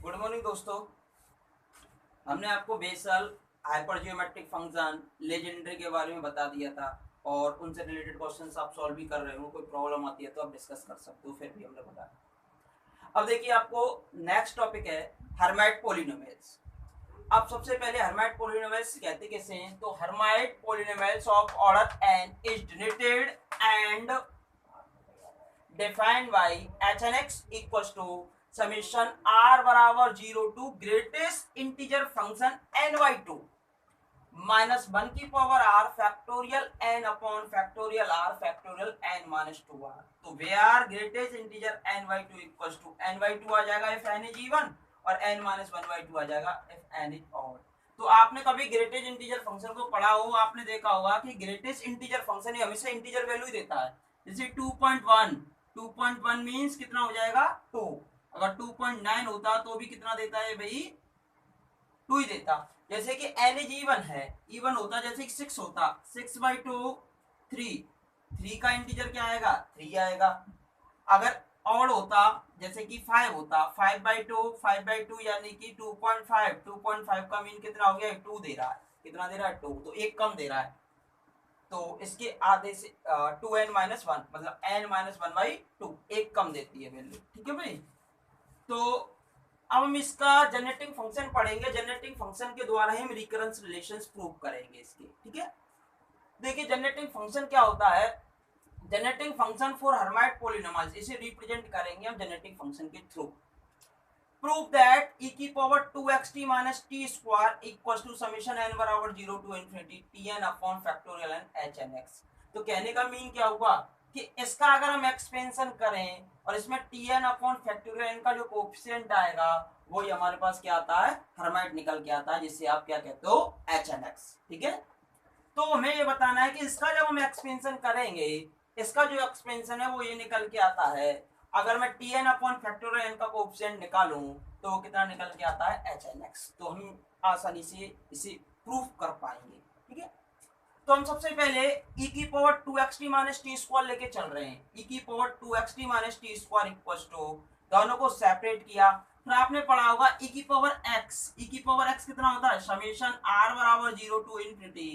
Good morning दोस्तों। हमने आपको बेसल हाइपरजियोमेट्रिक फंक्शन लेजेंडरी के बारे में बता दिया था और उनसे रिलेटेड क्वेश्चंस आप सॉल्व भी कर रहे हो। कोई प्रॉब्लम आती है तो आप डिस्कस कर सकते हो, फिर भी हमने बताया। अब देखिए, आपको नेक्स्ट टॉपिक है हर्माइट पॉलिनोमियल्स। अब सबसे पहले हर्माइट पॉलिनोमियल्स कहते कैसे हैं, तो Hermite polynomials of order n is denoted and defined by h(n(x) equals to summation r बराबर 0 to greatest integer function n by 2 minus 1 की power r factorial n upon factorial r factorial n minus 2r। तो where greatest integer n by 2 equals to n by 2 आ जाएगा if n is even और n minus 1 by 2 आ जाएगा if n is odd। तो आपने कभी greatest integer function को पढ़ा हो, आपने देखा होगा कि ग्रेटेस्ट इंटीजर फंक्शन हमेशा इंटीजर वैल्यू देता है। जैसे 2.1 2.1 मींस कितना हो जाएगा 2। अगर 2.9 होता तो भी कितना देता है भाई, 2 ही देता। जैसे कि n इज इवन है, इवन होता जैसे कि 6 होता, 6 by 2 3, 3 का इंटीजर क्या आएगा 3 आएगा। अगर ऑड होता जैसे कि 5 होता, 5 by 2 5 by 2 यानी कि 2.5, 2.5 का मीन कितना हो गया 2 दे रहा है। कितना दे रहा है 2, तो एक कम दे रहा है। तो इसके आधे से 2n माइनस 1 मतलब n माइनस 1 बाई 2 एक कम देती है वैल्यू। ठीक है भाई। तो अब हम इसका जनरेटिंग फंक्शन पढ़ेंगे। जनरेटिंग फंक्शन के द्वारा ही हम रिकरेंस रिलेशंस प्रूव करेंगे इसके। ठीक है, देखिए जनरेटिंग फंक्शन क्या होता है। Generating function for Hermite polynomials, इसे रिप्रेजेंट करेंगे हम जनरेटिंग फंक्शन के थ्रू। प्रूव दैट e की power 2xt minus t square equals to summation n बराबर 0 to infinity tn upon factorial n hn(x)। तो कहने का मीन क्या हुआ कि इसका अगर हम एक्सपेंशन करें और इसमें tn अपॉन फैक्टोरियल n का जो कोएफिशिएंट आएगा वही हमारे पास क्या आता है, हर्माइट निकल के आता है, जिससे आप क्या कहते हो hn(x)। ठीक है, तो हमें ये बताना है कि इसका जब हम एक्सपेंशन करेंगे, इसका जो एक्सपेंशन है वो ये निकल के आता है। अगर मैं tn अपॉन फैक्टोरियल n का कोएफिशिएंट निकालूं तो कितना निकल के आता है hn(x)। तो हम आसानी से इसे प्रूफ कर पाएंगे। ठीक है, तो हम सबसे पहले e की power 2xt minus T square लेके चल रहे हैं। e की power 2xt minus T square equals to, दोनों को सेपरेट किया। फिर आपने पढ़ा होगा e की पावर x, e की पावर x कितना होता है समेशन r बराबर 0 टू इनफिनिटी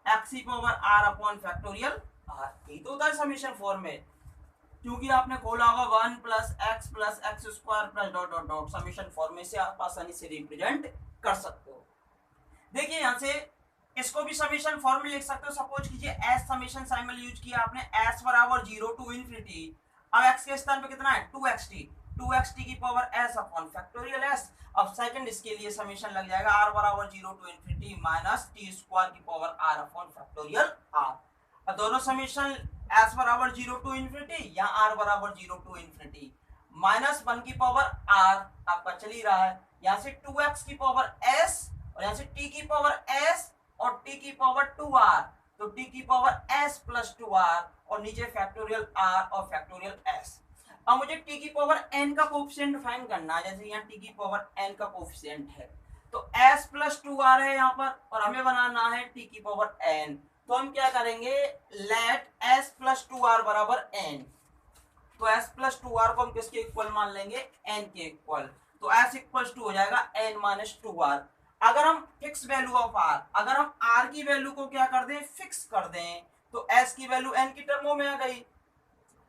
x की power r upon factorial r। यही तो होता है समेशन फॉर्म में, क्योंकि आपने खोला होगा 1 plus x square plus dot dot dot. Summation form में से आप आसानी से रिप्रेजेंट कर सकते हो। देखिए यहाँ से इसको भी समेशन फॉर्म में लिख सकते हो। सपोज कीजिए एस समेशन साइमल यूज किया आपने, एस बराबर 0 टू इनफिनिटी। अब एक्स के स्थान पे कितना है 2xt की power S upon factorial S. अब सेकंड इसके लिए समेशन लग जाएगा r बराबर 0 to infinity minus T square की power r upon factorial r। अब दोनों समेशन s बराबर 0 टू इनफिनिटी या r बराबर 0 टू इनफिनिटी माइनस 1 की पावर r आपका चल ही रहा है। यहाँ से 2x की पावर s और यहाँ से t की पावर s और t की पावर 2r, तो t की पावर s प्लस 2r और नीचे फैक्टोरियल r और फैक्टोरियल s। अब मुझे t की पावर n का कोएफिशिएंट फाइंड करना है। जैसे यहाँ t की पावर n का कोएफिशिएंट है तो s प्लस 2r है यहाँ पर, और हमें बनाना है t की पावर n। तो हम क्या करेंगे, लेट s प्लस 2r बराबर n। तो s प्लस 2r को हम किसके इक्वल मान लेंगे, n के इक्वल। तो s इक्वल टू हो जाएगा n माइनस 2r। अगर हम फिक्स वैल्यू ऑफ r, अगर हम r की वैल्यू को क्या कर दें फिक्स कर दें, तो s की वैल्यू n की टर्मों में आ गई।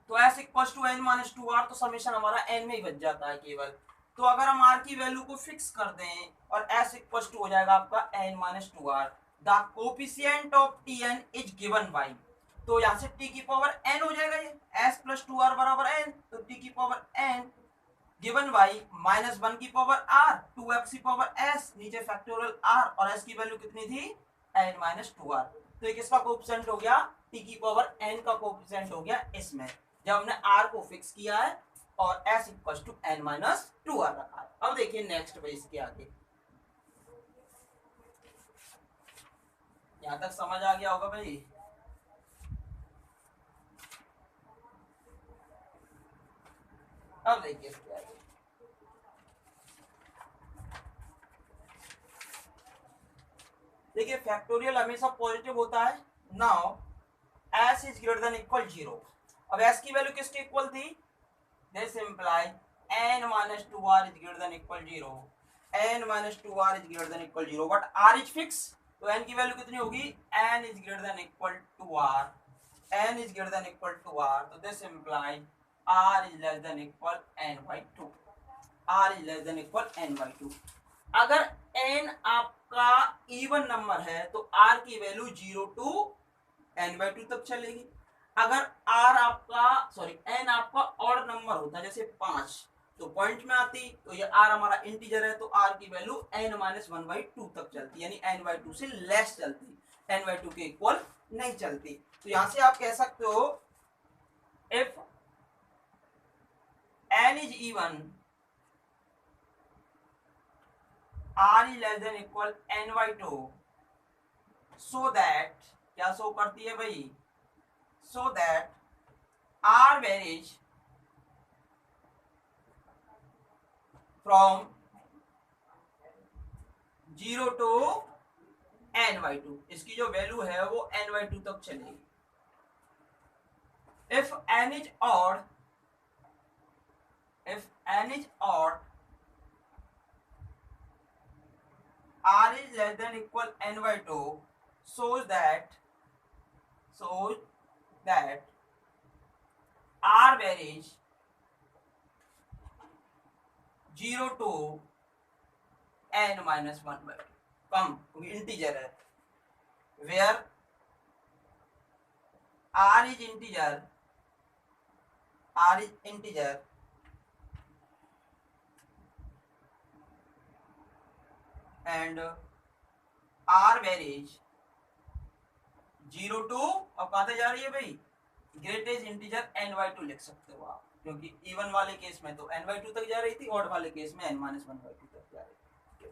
तो s equal to n minus 2r, तो समेशन हमारा n में ही बच जाता है केवल। तो अगर हम r की वैल्यू को फिक्स कर दें और s इक्वल टू हो जाएगा आपका n minus 2r। The coefficient of tn is given by, तो यहाँ से t की पावर n हो जाएगा, ये s प्लस 2r बराबर n, तो t की power n given by minus 1 की पावर r 2x की पावर s नीचे फैक्टोरियल r और s की वैल्यू कितनी थी n माइनस 2r। तो एक इसका कोएफिशिएंट हो गया, t की पावर n का कोएफिशिएंट हो गया इसमें, जब हमने r को फिक्स किया है और s equal to n minus 2r रखा है। अब देखिए नेक्स्ट भाई, इसके आगे यहां तक समझ आ गया होगा भाई। अब देखिए इसके आगे, देखिए फैक्टोरियल हमेशा पॉजिटिव होता है। Now s is greater than equal 0। अब s की वैल्यू किसके इक्वल थी, this imply n minus 2r is greater than equal 0, n minus 2r is greater than equal 0, but r is fix, तो n की value कितनी होगी, n is greater than equal to r, n is greater than equal to r, तो this implies r is less than equal n by 2, r is less than equal n by 2। अगर n आपका even number है तो r की value 0 to n by 2 तक चलेगी। अगर r आपका n आपका ऑड नंबर होता है जैसे 5, तो पॉइंट में आती, तो ये r हमारा इंटीजर है तो r की वैल्यू n माइनस 1/2 तक चलती, यानी n/2 से लेस चलती, n/2 के इक्वल नहीं चलती। तो यहां से आप कह सकते हो if n is even, r is less than equal n/2, so that क्या शो करती है भाई, so that r varies from 0 to n/2, इसकी जो वैल्यू है वो n/2 तक चलेगी। if n is odd, r is less than equal n/2, shows that r varies 0 to n minus 1/2, कम क्योंकि इंटीजर है, where r is integer and r varies 0 to, अब कहाँ तक जा रही है भाई, ग्रेटेस्ट इंटीजर n/2 लिख सकते हो आप, क्योंकि इवन वाले केस में तो n/2 तक जा रही थी, ऑड वाले केस में n-1/2 तक जा रही थी।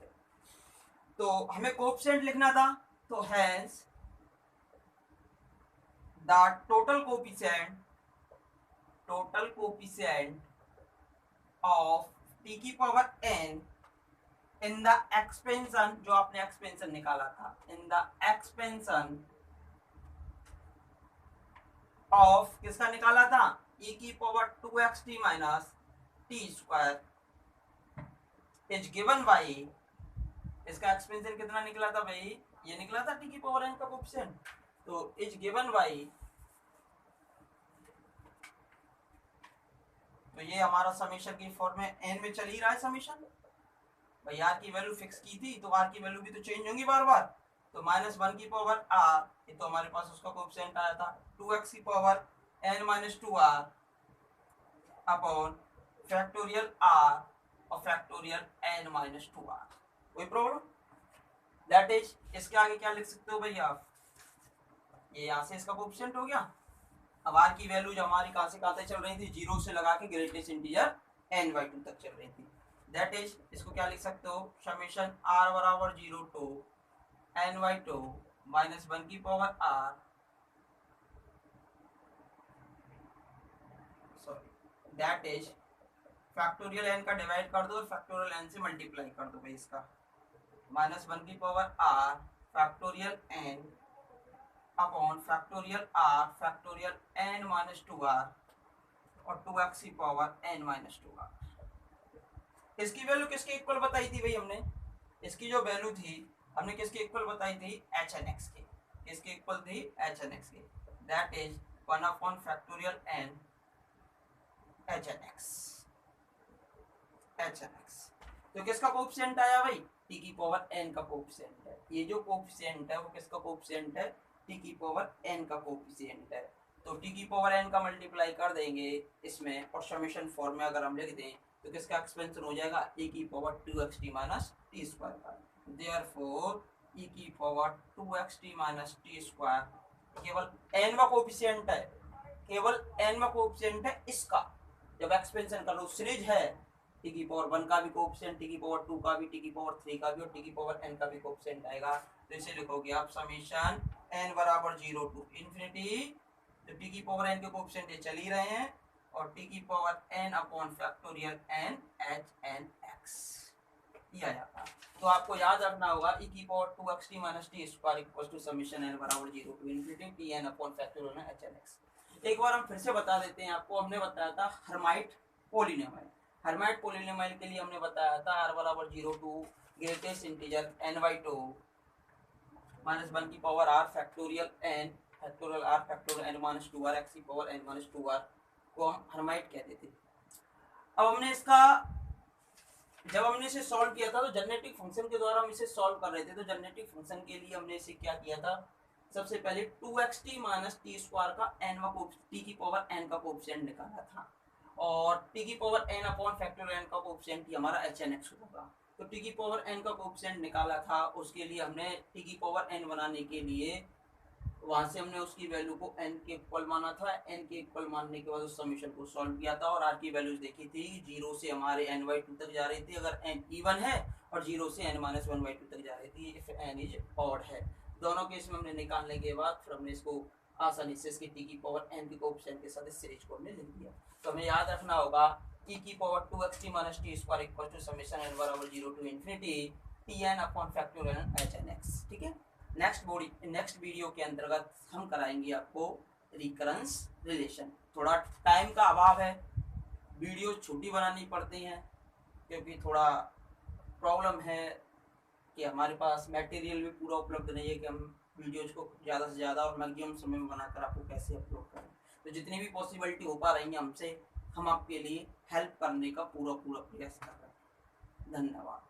तो हमें कोएफिशिएंट लिखना था, तो hence the total coefficient of t की power n in the expansion, जो आपने एक्सपेंशन निकाला था, इन द एक्सपेंशन ऑफ, किसका निकाला था, e की power 2xt minus T square is given by, इसका एक्सपेंशन कितना निकला था भाई, ये निकला था t की पावर n का कोएफिशिएंट, तो इज गिवन बाई, तो ये हमारा समेशन की फॉर्म में n में चल ही रहा है समेशन भाई, r की वैल्यू फिक्स की थी तो r की वैल्यू भी तो चेंज होंगी बार बार, तो -1 की पावर r, ये तो हमारे पास उसका कोएफिशिएंट आया था 2x की power n minus 2r upon factorial r और फैक्टोरियल n माइनस 2r, कोई प्रॉब्लम, दैट इज, इसके आगे क्या लिख सकते हो भाई आप, ये यहाँ से इसका कोएफिशिएंट हो गया। अब r की वैल्यू जो हमारी कहाँ से कहाँ तक चल रही थी, 0 से लगा के ग्रेटेस्ट इंटीजर n/2 तक चल रही थी, दैट इज, इसको क्या लिख सकते हो, समेशन r बराबर 0 टू n/2 माइनस 1 की power r, sorry that is, factorial n का डिवाइड कर दो और फैक्टोरियल n से मल्टीप्लाई कर दो भाई, इसका -1 की power r factorial n upon factorial r factorial n minus 2r और 2x की पावर n माइनस 2r। इसकी वैल्यू किसके इक्वल बताई थी भाई हमने, इसकी जो वैल्यू थी हमने किसके इक्वल बताई थी, hn(x) के, किसके इक्वल थी, hn(x) के, that is 1 upon factorial n hn(x). तो किसका कोएफिशिएंट आया भाई, t की पावर n का कोएफिशिएंट है, ये जो कोएफिशिएंट है वो किसका कोएफिशिएंट है, t की पावर n का कोएफिशिएंट है, तो t की पावर n का मल्टीप्लाई कर देंगे इसमें और समेशन फॉर्म में अगर हम लिख दें तो किसका एक्सपेंशन हो जाएगा, e की power 2xt minus T square का, देयरफॉर e की power 2xt minus T square केवल n का कोएफिशिएंट है, केवल n का कोएफिशिएंट है इसका, जब एक्सपेंशन कर लो सीरीज है, t की पावर 1 का भी कोएफिशिएंट, t की पावर 2 का भी, t की पावर 3 का भी और t की पावर n का भी कोएफिशिएंट आएगा, तो इसे लिखोगे आप समेशन n बराबर 0 टू इन्फिनिटी, तो t की पावर n के कोएफिशिएंट ये चल ही रहे हैं और t की power n upon factorial n hn(x) ये आ जाता। तो आपको याद रखना होगा e की power 2xt minus T square equal to summation n बराबर 0 to infinity tn upon factorial n hn(x). एक बार हम फिर से बता देते हैं आपको, हमने बताया था हर्माइट पॉलिनोमियल, हर्माइट पॉलिनोमियल के लिए हमने बताया था r बराबर 0 to greatest integer n/2 minus 1 की power r factorial n factorial r factorial n minus 2r x की पावर n माइनस 2r को हम हर्माइट कहते थे। अब हमने इसका जब हमने इसे सॉल्व किया था तो जेनेटिक फंक्शन के द्वारा हम इसे सॉल्व कर रहे थे, तो जेनेटिक फंक्शन के लिए हमने इसे क्या किया था, सबसे पहले 2xt माइनस टी स्क्वायर का n टी की पावर n का कोएफिशिएंट निकाला था और टी की power n upon factor n का कोएफिशिएंट ही हमारा hn(x) होगा। तो टी की पावर n का कोएफिशिएंट निकाला था, उसके लिए हमने टी की पावर n बनाने के लिए वहां से हमने उसकी वैल्यू को n के इक्वल माना था, n के इक्वल मानने के बाद उस समीशन को सॉल्व किया था और r की वैल्यूज देखी थी, 0 से हमारे n/2 तक जा रही थी अगर n इवन है और 0 से n-1/2 तक जा रही थी इफ n इज ऑड है। दोनों केस में हमने निकालने के बाद फिर हमने इसको आसानी से इसकी t की पावर n के कोएफिशिएंट के साथ इस सीरीज को हमने लिख दिया। तो हमें याद रखना होगा e की power 2xt minus T square equal to summation n बराबर 0 to infinity tn upon factorial hn(x). ठीक है, नेक्स्ट वीडियो के अंतर्गत हम कराएंगे आपको रिकरेंस रिलेशन। थोड़ा टाइम का अभाव है, वीडियो छोटी बनानी पड़ती हैं क्योंकि थोड़ा प्रॉब्लम है कि हमारे पास मटेरियल भी पूरा उपलब्ध नहीं है कि हम वीडियोज को ज़्यादा से ज़्यादा और मैक्सिमम समय में बनाकर आपको कैसे अपलोड करें। तो जितनी भी पॉसिबिलिटी हो पा रही है हमसे, हम आपके लिए हेल्प करने का पूरा प्रयास कर रहे हैं। धन्यवाद।